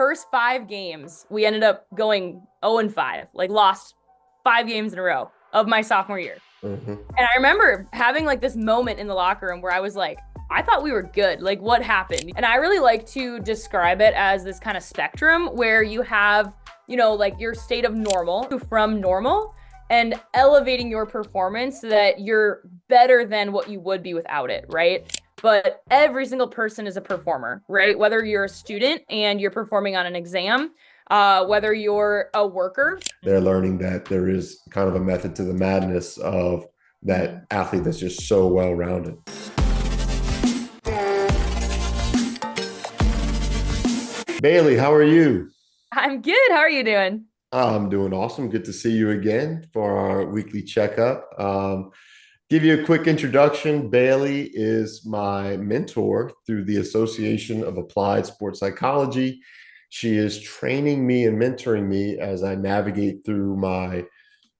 first 5 games, we ended up going 0-5, like lost 5 games in a row of my sophomore year. Hmm. And I remember having like this moment in the locker room where I was like, I thought we were good. Like, what happened? And I really like to describe it as this kind of spectrum where you have, like your state of normal from normal and elevating your performance so that you're better than what you would be without it, right? But every single person is a performer, right? Whether you're a student and you're performing on an exam, whether you're a worker. They're learning that there is kind of a method to the madness of that athlete that's just so well rounded. Bailey, how are you? I'm good. How are you doing? I'm doing awesome. Good to see you again for our weekly checkup. Give you a quick introduction. Bailey is my mentor through the Association of Applied Sports Psychology. She is training me and mentoring me as I navigate through my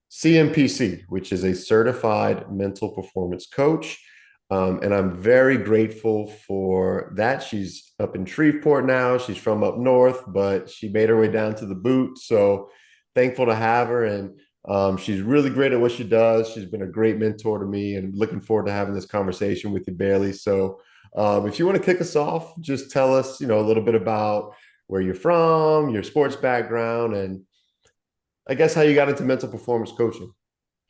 CMPC, which is a certified mental performance coach. And I'm very grateful for that. She's up in Shreveport now. She's from up north, but she made her way down to the boot. So thankful to have her. And she's really great at what she does. She's been a great mentor to me and looking forward to having this conversation with you, Bailey. So if you want to kick us off, just tell us, a little bit about where you're from, your sports background, and I guess how you got into mental performance coaching.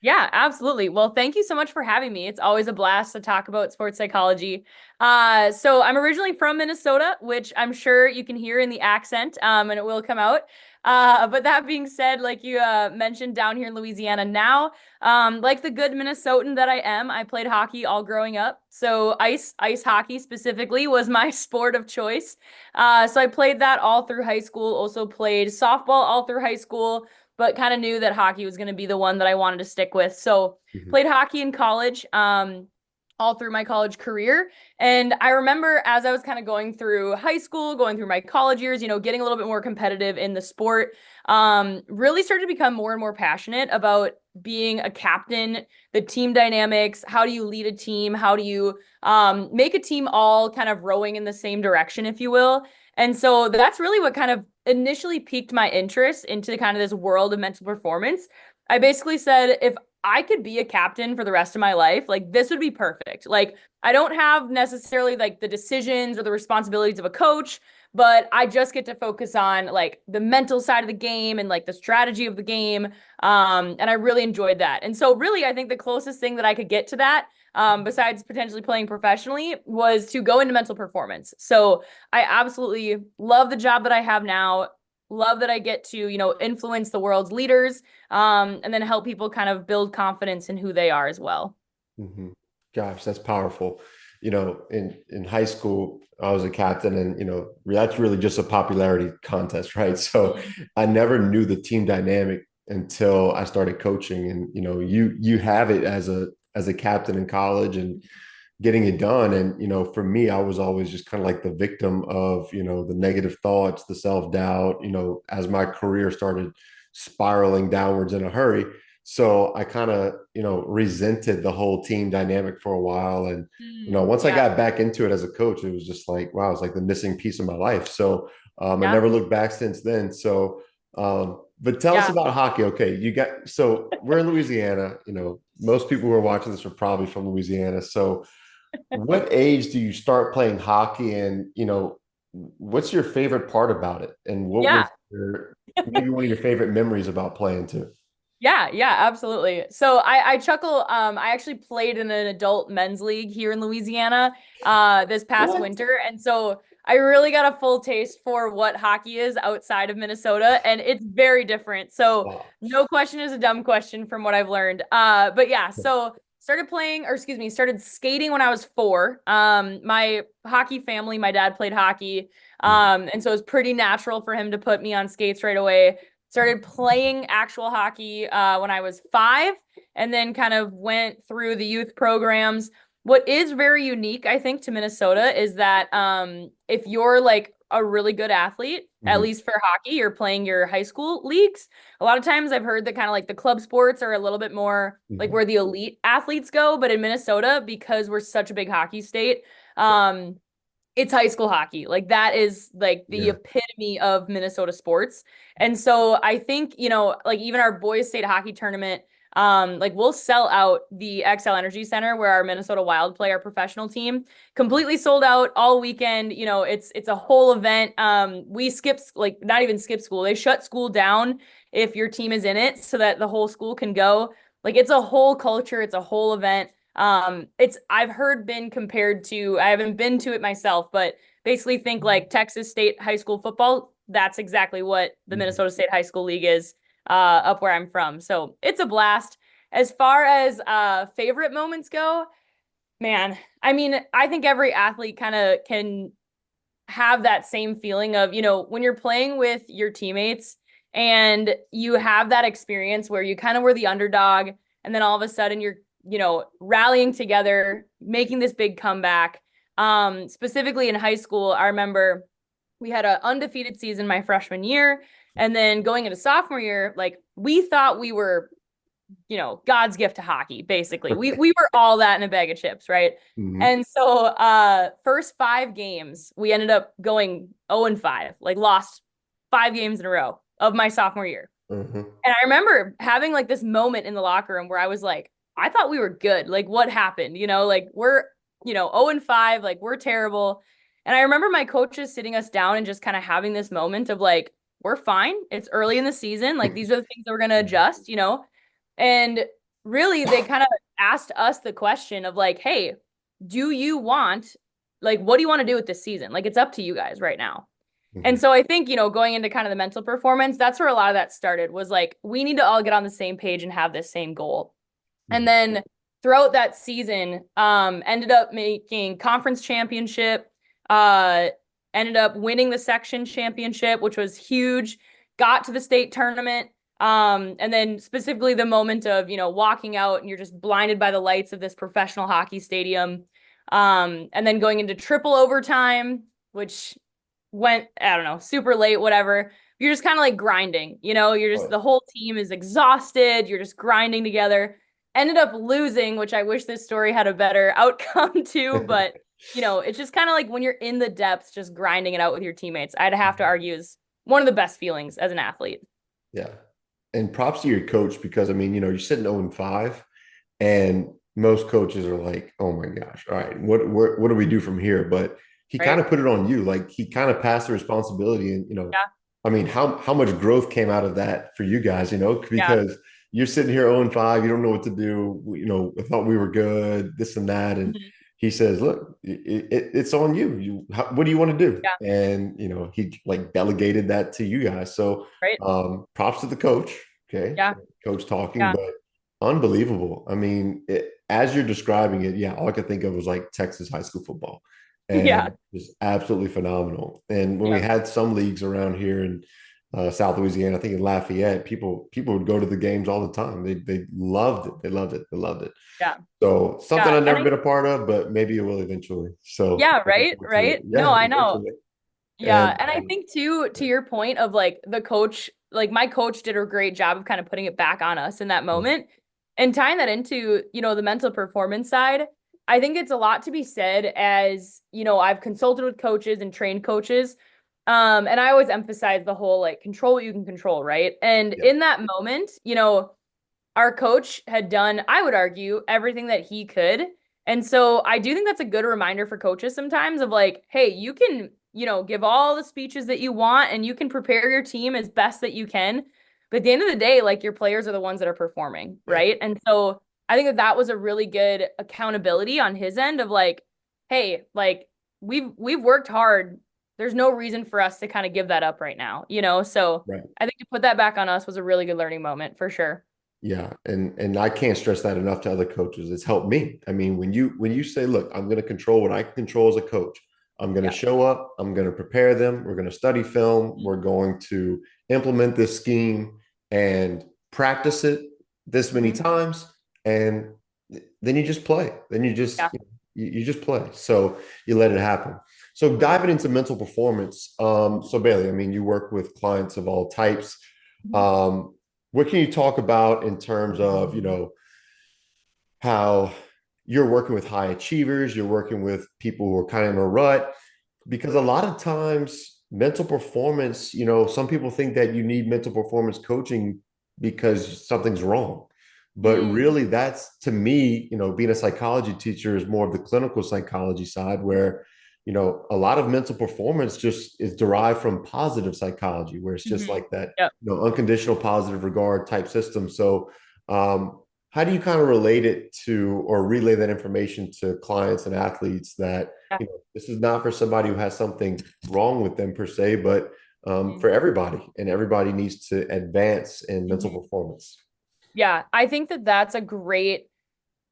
Yeah, absolutely. Well, thank you so much for having me. It's always a blast to talk about sports psychology. So I'm originally from Minnesota, which I'm sure you can hear in the accent, and it will come out. But that being said, like you mentioned, down here in Louisiana now, like the good Minnesotan that I am, I played hockey all growing up. So ice hockey specifically was my sport of choice. So I played that all through high school. Also played softball all through high school, but kind of knew that hockey was going to be the one that I wanted to stick with. So Mhm. played hockey in college, all through my college career. And I remember as I was kind of going through high school, going through my college years, getting a little bit more competitive in the sport, really started to become more and more passionate about being a captain, the team dynamics. How do you lead a team? How do you make a team all kind of rowing in the same direction, if you will? And so that's really what kind of initially piqued my interest into kind of this world of mental performance. I basically said, if I could be a captain for the rest of my life, like this would be perfect. Like I don't have necessarily like the decisions or the responsibilities of a coach, but I just get to focus on like the mental side of the game and like the strategy of the game. And I really enjoyed that. And so really, I think the closest thing that I could get to that, besides potentially playing professionally, was to go into mental performance. So I absolutely love the job that I have now. Love that I get to, influence the world's leaders, and then help people kind of build confidence in who they are as well. Hmm. Gosh, that's powerful. In high school, I was a captain, and that's really just a popularity contest, right? So I never knew the team dynamic until I started coaching, and you have it as a captain in college and getting it done. And for me, I was always just kind of like the victim of the negative thoughts, the self doubt. As my career started spiraling downwards in a hurry. So I kind of, resented the whole team dynamic for a while. And, once I Yeah. got back into it as a coach, it was just like, wow, it's like the missing piece of my life. So I Yeah. never looked back since then. So, but tell us Yeah. about hockey. Okay. So we're in Louisiana, most people who are watching this are probably from Louisiana. So what age do you start playing hockey? And, what's your favorite part about it? And what Yeah. was maybe one of your favorite memories about playing too? Yeah, yeah, absolutely. So I chuckle. I actually played in an adult men's league here in Louisiana this past What? winter. And so I really got a full taste for what hockey is outside of Minnesota, and it's very different. So Wow. no question is a dumb question from what I've learned. But yeah, so started playing, or excuse me, started skating when I was 4. My hockey family, my dad played hockey. Mhm. And so it was pretty natural for him to put me on skates right away. Started playing actual hockey when I was 5, and then kind of went through the youth programs. What is very unique, I think, to Minnesota is that if you're like a really good athlete, at Mhm. least for hockey, you're playing your high school leagues. A lot of times I've heard that kind of like the club sports are a little bit more like Mhm. where the elite athletes go. But in Minnesota, because we're such a big hockey state, um, It's high school hockey. Like that is like the Yeah. epitome of Minnesota sports. And so I think, like even our boys state hockey tournament, like we'll sell out the XL Energy Center where our Minnesota Wild play our professional team, completely sold out all weekend. It's a whole event. We skip like not even skip school. They shut school down if your team is in it so that the whole school can go. Like it's a whole culture, it's a whole event. It's I've heard been compared to, I haven't been to it myself, but basically think like Texas State high school football. That's exactly what the Mhm. Minnesota State High School League is up where I'm from. So it's a blast. As far as favorite moments go, man, I mean, I think every athlete kind of can have that same feeling of, when you're playing with your teammates and you have that experience where you kind of were the underdog and then all of a sudden you're, rallying together, making this big comeback. Specifically in high school, I remember we had an undefeated season my freshman year. And then going into sophomore year, like we thought we were God's gift to hockey, basically. We were all that in a bag of chips, right? Mhm. And so first 5 games, we ended up going 0-5, like lost 5 games in a row of my sophomore year. Mhm. And I remember having like this moment in the locker room where I was like, I thought we were good. Like what happened? Like we're, 0-5, like we're terrible. And I remember my coaches sitting us down and just kind of having this moment of like, we're fine. It's early in the season. Like these are the things that we're going to adjust. And really, they kind of asked us the question of like, hey, do you want, like, what do you want to do with this season? Like, it's up to you guys right now. And Mhm. so I think, going into kind of the mental performance, that's where a lot of that started was like, we need to all get on the same page and have this same goal. And Mhm. then throughout that season, ended up making conference championship, uh, ended up winning the section championship, which was huge, got to the state tournament. And then specifically the moment of, walking out and you're just blinded by the lights of this professional hockey stadium. And then going into triple overtime, which went, I don't know, super late, whatever. You're just kind of like grinding, you're just Right. the whole team is exhausted. You're just grinding together. Ended up losing, which I wish this story had a better outcome too. But, it's just kind of like when you're in the depths, just grinding it out with your teammates. I'd have to argue is one of the best feelings as an athlete. Yeah. And props to your coach because I mean, you're sitting 0-5 and most coaches are like, oh my gosh, all right, what do we do from here? But he kind Right. of put it on you. Like he kind of passed the responsibility and Yeah. I mean, how much growth came out of that for you guys, Yeah. because you're sitting here 0-5, you don't know what to do. I thought we were good, this and that. And Mhm. he says, look, it's on you. What do you want to do? Yeah. And, he like delegated that to you guys. So Right. props to the coach. Okay. Yeah. Coach talking, Yeah. but unbelievable. I mean, as you're describing it, yeah, all I could think of was like Texas high school football and Yeah. just absolutely phenomenal. And when we Yeah. had some leagues around here in South Louisiana, I think in Lafayette, people would go to the games all the time. They loved it. They loved it. They loved it. Yeah. So something Yeah. I've And never been a part of, but maybe it will eventually. So yeah, looking right. forward to it. Right. No, Yeah, I know. eventually. Yeah. And And I think too, to your point of like the coach, like my coach did a great job of kind of putting it back on us in that moment and tying that into, the mental performance side. I think it's a lot to be said as, I've consulted with coaches and trained coaches. And I always emphasize the whole like control what you can control, right? And yeah, in that moment, our coach had done, I would argue, everything that he could. And so I do think that's a good reminder for coaches sometimes of like, hey, you can, give all the speeches that you want and you can prepare your team as best that you can. But at the end of the day, like your players are the ones that are performing, yeah, right? And so I think that that was a really good accountability on his end of like, hey, like we've worked hard. There's no reason for us to kind of give that up right now. So right. I think to put that back on us was a really good learning moment for sure. Yeah, and I can't stress that enough to other coaches. It's helped me. I mean, when you say, "Look, I'm going to control what I can control as a coach. I'm going to Yeah. show up. I'm going to prepare them. We're going to study film. We're going to implement this scheme and practice it this many Mhm. times, and then you just play. Then you just Yeah. you just play. So you let it happen. So Right. diving into mental performance. So Bailey, I mean, you work with clients of all types. Mhm. Um, what can you talk about in terms of, how you're working with high achievers, you're working with people who are kind of in a rut. because a lot of times mental performance, some people think that you need mental performance coaching because something's wrong. But Mm, really, that's to me, being a psychology teacher is more of the clinical psychology side where, a lot of mental performance just is derived from positive psychology, where it's just mhm. like that, Yep. unconditional positive regard type system. So, how do you kind of relate it to or relay that information to clients and athletes that this is not for somebody who has something wrong with them per se, but Mhm. for everybody, and everybody needs to advance in mental Mhm. performance. Yeah, I think that that's a great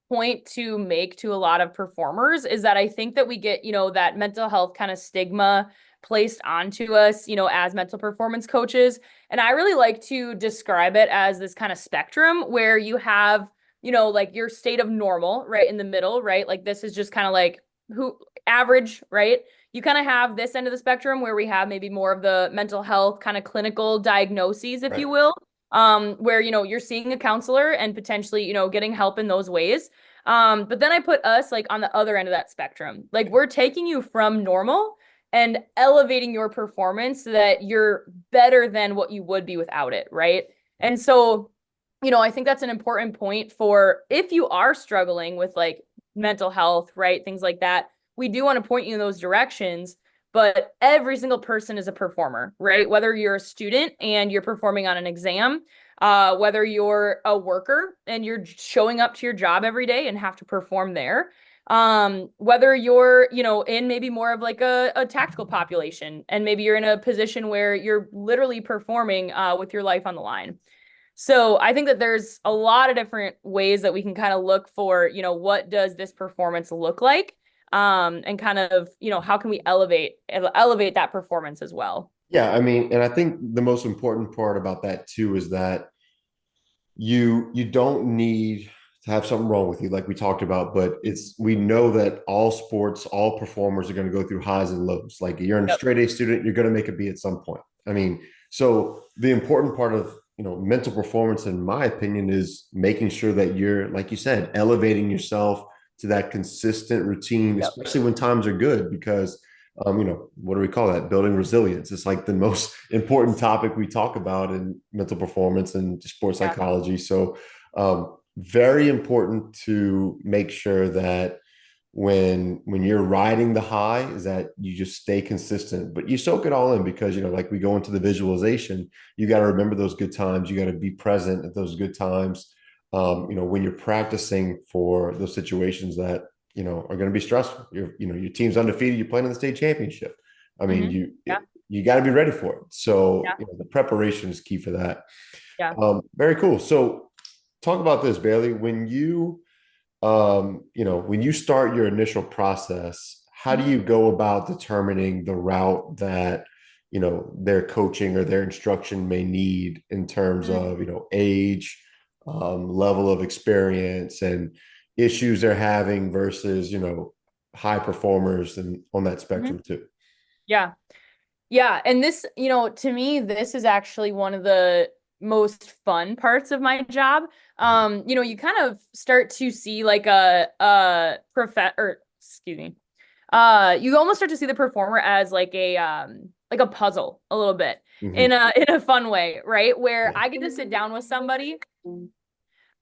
point to make to a lot of performers is that I think that we get, that mental health kind of stigma placed onto us, as mental performance coaches. And I really like to describe it as this kind of spectrum where you have, like your state of normal, right, in the middle, right? Like this is just kind of like who average, right? You kind of have this end of the spectrum where we have maybe more of the mental health kind of clinical diagnoses, if Right. you will, where, you're seeing a counselor and potentially, getting help in those ways. But then I put us like on the other end of that spectrum. Like we're taking you from normal and elevating your performance so that you're better than what you would be without it, right? And so, I think that's an important point for if you are struggling with like mental health, right? Things like that. We do want to point you in those directions, but every single person is a performer, right? Whether you're a student and you're performing on an exam, whether you're a worker and you're showing up to your job every day and have to perform there, whether you're, in maybe more of like a tactical population and maybe you're in a position where you're literally performing with your life on the line. So I think that there's a lot of different ways that we can kind of look for, what does this performance look like? And kind of, how can we elevate that performance as well? Yeah, I mean, and I think the most important part about that too is that you don't need to have something wrong with you, like we talked about, but we know that all sports, all performers are going to go through highs and lows. Like you're a Yep. straight A student, you're going to make a B at some point. I mean, so the important part of mental performance, in my opinion, is making sure that you're, like you said, elevating yourself to that consistent routine, Yep. especially when times are good, because what do we call that? Building resilience. It's like the most important topic we talk about in mental performance and sports Yeah. psychology. So, very important to make sure that when you're riding the high, is that you just stay consistent, but you soak it all in because like we go into the visualization, you got to remember those good times. You got to be present at those good times. When you're practicing for those situations that are going to be stressful. Your team's undefeated. You're playing in the state championship. I mean, Hmm. Yeah. you got to be ready for it. So Yeah. the preparation is key for that. Yeah. Very cool. So talk about this, Bailey. When you start your initial process, how do Mhm. you go about determining the route that their coaching or their instruction may need in terms Mhm. of age, level of experience, and issues they're having versus high performers and on that Mhm. spectrum too. Yeah. Yeah. And this, to me, this is actually one of the most fun parts of my job. You kind of start to see like a or excuse me. You almost start to see the performer as like a puzzle a little bit Hmm. in a fun way, right? Where Yeah. I get to sit down with somebody.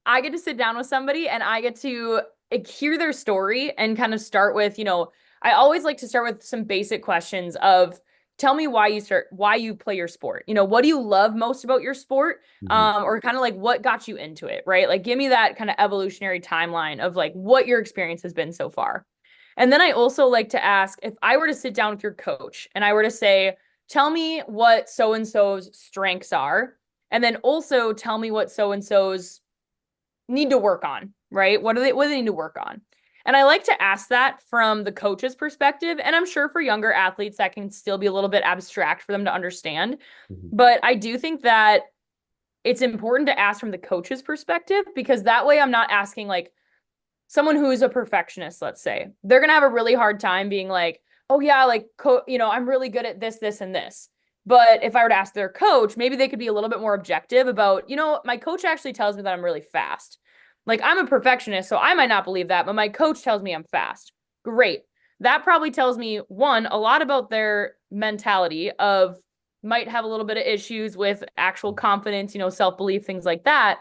I get to sit down with somebody and I get to hear their story and kind of start with, I always like to start with some basic questions of tell me why you play your sport. What do you love most about your sport? Hmm. Or kind of like what got you into it, right? Like give me that kind of evolutionary timeline of like what your experience has been so far. And then I also like to ask if I were to sit down with your coach and I were to say, tell me what so and so's strengths are. And then also tell me what so and so's need to work on, right? What do they need to work on? And I like to ask that from the coach's perspective. And I'm sure for younger athletes, that can still be a little bit abstract for them to understand. Hmm. But I do think that it's important to ask from the coach's perspective because that way I'm not asking like someone who is a perfectionist, let's say. They're going to have a really hard time being like, oh, yeah, like, I'm really good at this, this, and this. But if I were to ask their coach, maybe they could be a little bit more objective about, my coach actually tells me that I'm really fast. Like, I'm a perfectionist, so I might not believe that, but my coach tells me I'm fast. Great. that probably tells me one, a lot about their mentality of might have a little bit of issues with actual confidence, self-belief, things like that.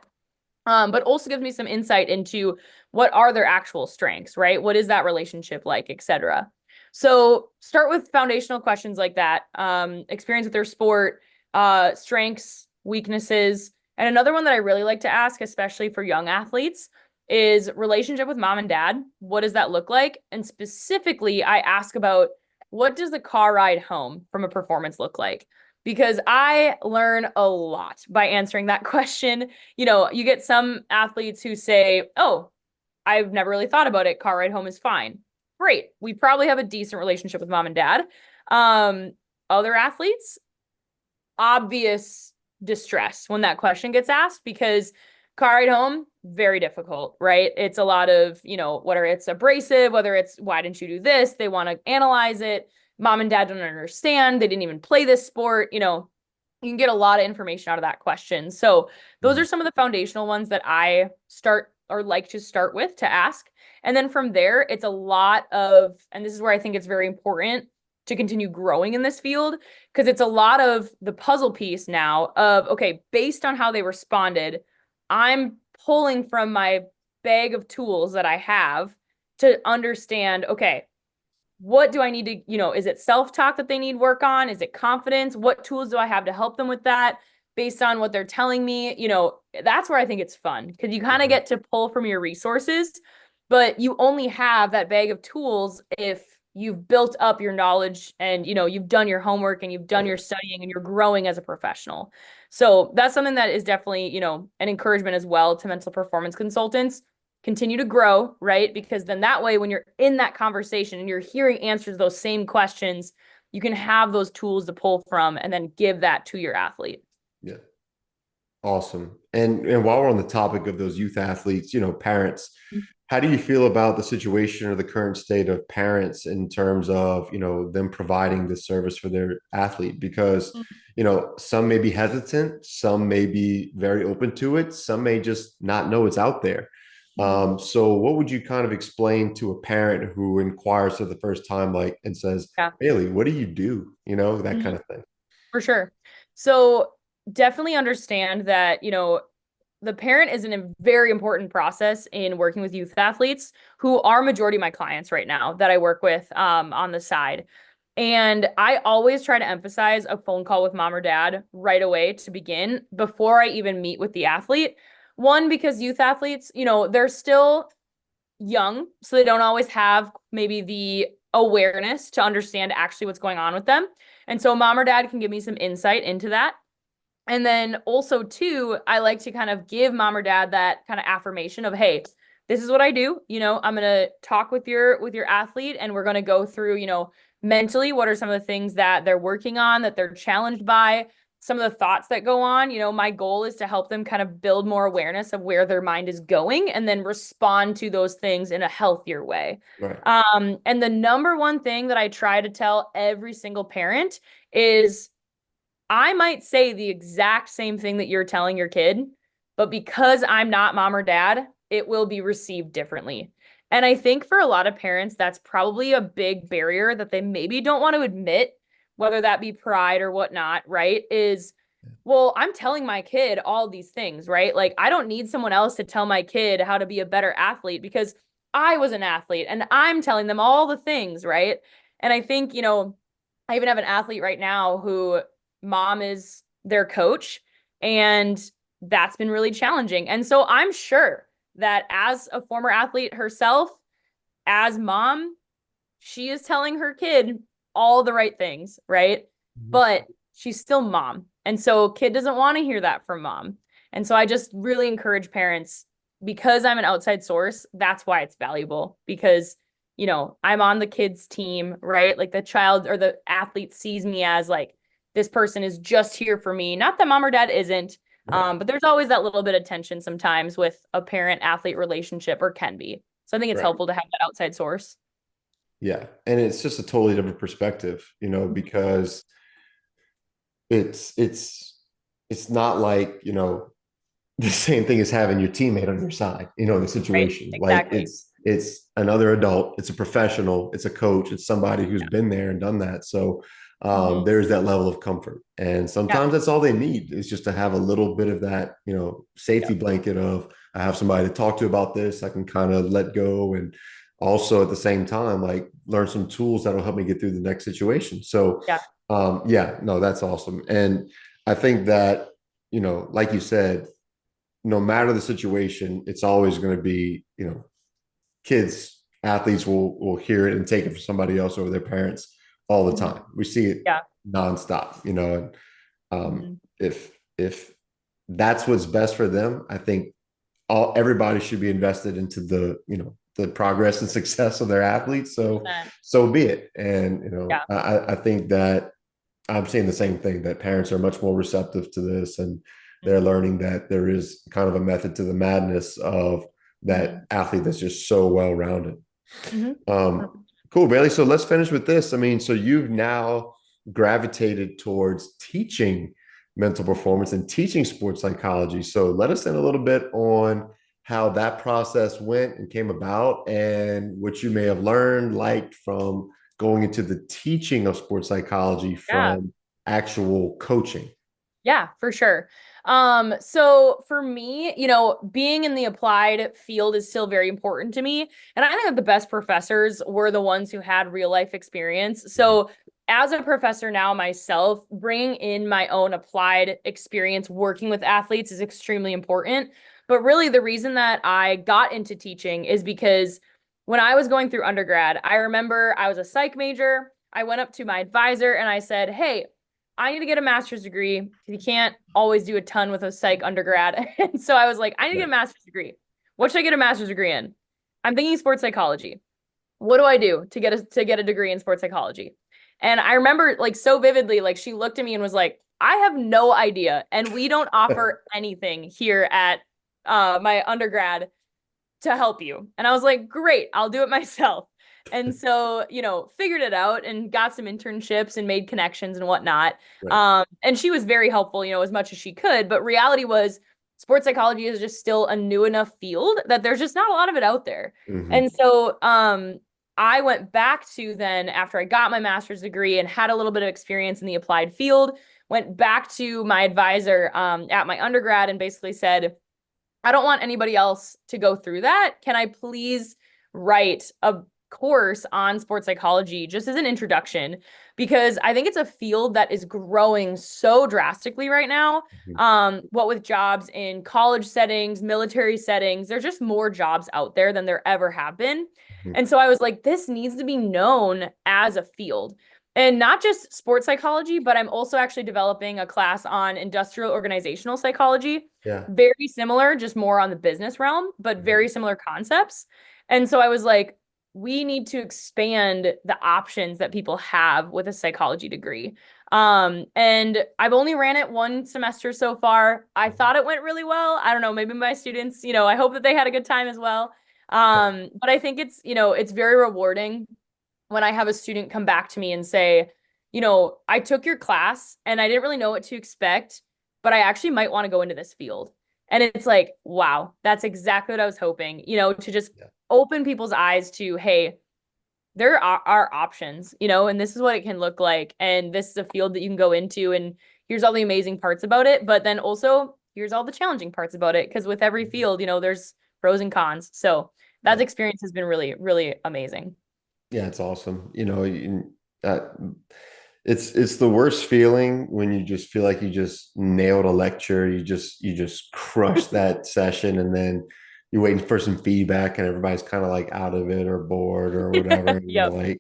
But also gives me some insight into what are their actual strengths, right? What is that relationship like, etc. So start with foundational questions like that. Experience with their sport, strengths, weaknesses. And another one that I really like to ask, especially for young athletes, is relationship with mom and dad. What does that look like? And specifically, I ask about what does the car ride home from a performance look like? Because I learn a lot by answering that question. You get some athletes who say, "Oh, I've never really thought about it. Car ride home is fine." Great. We probably have a decent relationship with mom and dad. Um, Other athletes, obvious distress when that question gets asked because car ride home, very difficult, right? It's a lot of, whether it's abrasive, whether it's why didn't you do this? They want to analyze it. Mom and dad don't understand. They didn't even play this sport. You can get a lot of information out of that question. So those are some of the foundational ones that I start or like to start with to ask. And then from there, it's a lot of, and this is where I think it's very important to continue growing in this field, because it's a lot of the puzzle piece now of, okay, based on how they responded, I'm pulling from my bag of tools that I have to understand, okay, what do I need to, is it self-talk that they need work on? Is it confidence? What tools do I have to help them with that based on what they're telling me? That's where I think it's fun because you kind of get to pull from your resources, but you only have that bag of tools if you've built up your knowledge and, you've done your homework and you've done your studying and you're growing as a professional. So that's something that is definitely, an encouragement as well to mental performance consultants. Continue to grow, right? Because then that way, when you're in that conversation and you're hearing answers to those same questions, you can have those tools to pull from and then give that to your athlete. Yeah. Awesome. And while we're on the topic of those youth athletes, parents, how do you feel about the situation or the current state of parents in terms of, them providing this service for their athlete? Because, some may be hesitant, some may be very open to it, some may just not know it's out there. So what would you kind of explain to a parent who inquires for the first time, like, and says, Yeah. Bailey, what do you do? That kind of thing. For sure. So definitely understand that, the parent is a very important process in working with youth athletes who are majority of my clients right now that I work with on the side. And I always try to emphasize a phone call with mom or dad right away to begin before I even meet with the athlete. One, because youth athletes, they're still young, so they don't always have maybe the awareness to understand actually what's going on with them. And so mom or dad can give me some insight into that. And then also too, I like to kind of give mom or dad that kind of affirmation of, hey, this is what I do. I'm going to talk with your athlete and we're going to go through, mentally, what are some of the things that they're working on, that they're challenged by, some of the thoughts that go on. My goal is to help them kind of build more awareness of where their mind is going and then respond to those things in a healthier way. Right. And the number one thing that I try to tell every single parent is I might say the exact same thing that you're telling your kid, but because I'm not mom or dad, it will be received differently. And I think for a lot of parents, that's probably a big barrier that they maybe don't want to admit, whether that be pride or whatnot, right? Is, well, I'm telling my kid all these things, right? Like, I don't need someone else to tell my kid how to be a better athlete because I was an athlete and I'm telling them all the things, right? And I think, I even have an athlete right now who mom is their coach, and that's been really challenging. And so I'm sure that as a former athlete herself, as mom, she is telling her kid all the right things, right? But she's still mom. And so kid doesn't want to hear that from mom. And so I just really encourage parents, because I'm an outside source, that's why it's valuable, because I'm on the kid's team, right? Like the child or the athlete sees me as like, this person is just here for me. Not that mom or dad isn't, Right. but there's always that little bit of tension sometimes with a parent-athlete relationship, or can be. So I think it's Right. helpful to have that outside source. Yeah. And it's just a totally different perspective, because it's not like, the same thing as having your teammate on your side, in the Right. situation. Like Exactly. it's another adult, it's a professional, it's a coach, it's somebody who's been there and done that. So Mhm. there's that level of comfort. And Yeah. sometimes that's all they need is just to have a little bit of that, safety Yep. blanket of I have somebody to talk to about this. I can kind of let go and also at the same time, like learn some tools that'll help me get through the next situation. So Yeah. yeah, no, that's awesome. And I think that, like you said, no matter the situation, it's always going to be, kids, athletes will hear it and take it from somebody else over their parents all the Mhm. time. We see it Yeah. nonstop, and Mhm. if that's what's best for them, I think everybody should be invested into the progress and success of their athletes. So 100%. so be it. And Yeah. I think that I'm seeing the same thing, that parents are much more receptive to this, and they're Mhm. learning that there is kind of a method to the madness of that Mhm. athlete that's just so well rounded. Mhm. Cool, Bailey. So let's finish with this. I mean, so you've now gravitated towards teaching mental performance and teaching sports psychology. So let us in a little bit on how that process went and came about and what you may have learned, liked from going into the teaching of sports psychology Yeah. from actual coaching. Yeah, for sure. So for me, being in the applied field is still very important to me. And I think that the best professors were the ones who had real life experience. Mhm. So as a professor now myself, bringing in my own applied experience working with athletes is extremely important. But really, the reason that I got into teaching is because when I was going through undergrad, I remember I was a psych major. I went up to my advisor and I said, "Hey, I need to get a master's degree because you can't always do a ton with a psych undergrad." And so I was like, I need to get a Right. master's degree. What should I get a master's degree in? I'm thinking sports psychology. What do I do to get a degree in sports psychology? And I remember like so vividly, like she looked at me and was like, I have no idea. And we don't offer anything here at my undergrad to help you. And I was like, great, I'll do it myself. And so, figured it out and got some internships and made connections and whatnot. Right. And she was very helpful, as much as she could. But reality was, sports psychology is just still a new enough field that there's just not a lot of it out there. Hmm. And so, I went back to then after I got my master's degree and had a little bit of experience in the applied field, went back to my advisor at my undergrad and basically said, I don't want anybody else to go through that. Can I please write a course on sports psychology just as an introduction? Because I think it's a field that is growing so drastically right now. What with jobs in college settings, military settings, there's just more jobs out there than there ever have been. Hmm. And so I was like, this needs to be known as a field. And not just sports psychology, but I'm also actually developing a class on industrial organizational psychology, Yeah. very similar, just more on the business realm, but Mhm. very similar concepts. And so I was like, we need to expand the options that people have with a psychology degree. And I've only ran it one semester so far. I thought it went really well. I don't know, maybe my students, I hope that they had a good time as well. But I think it's very rewarding when I have a student come back to me and say, I took your class and I didn't really know what to expect, but I actually might want to go into this field. And it's like, wow, that's exactly what I was hoping, to just Yeah. open people's eyes to, hey, there are options, and this is what it can look like. And this is a field that you can go into. And here's all the amazing parts about it. But then also, here's all the challenging parts about it. Because with every field, there's pros and cons. So that Yeah. experience has been really, really amazing. Yeah, it's awesome. Uh, it's the worst feeling when you just feel like you just nailed a lecture. You just crushed that session, and then you're waiting for some feedback, and everybody's kind of like out of it or bored or whatever, and you're Yep. like,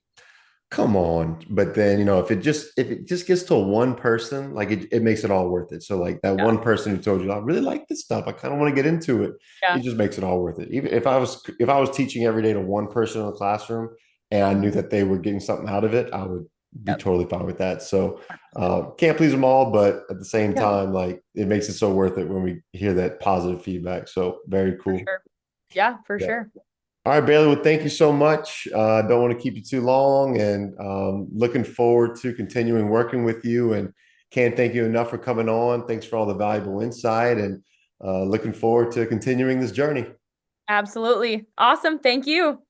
"Come on!" But then if it just gets to one person, like it makes it all worth it. So like that Yeah. one person who told you, "I really like this stuff. I kind of want to get into it." It Yeah. just makes it all worth it. Even if I was teaching every day to one person in the classroom and I knew Mhm. that they were getting something out of it, I would be Yep. totally fine with that. So 100%. can't please them all, but at the same Yeah, time, like it makes it so worth it when we hear that positive feedback. So very for cool. sure. Yeah, for Yeah. sure. All right, Bailey. Well, thank you so much. Don't want to keep you too long, and looking forward to continuing working with you. And can't thank you enough for coming on. Thanks for all the valuable insight, and looking forward to continuing this journey. Absolutely. Awesome. Thank you.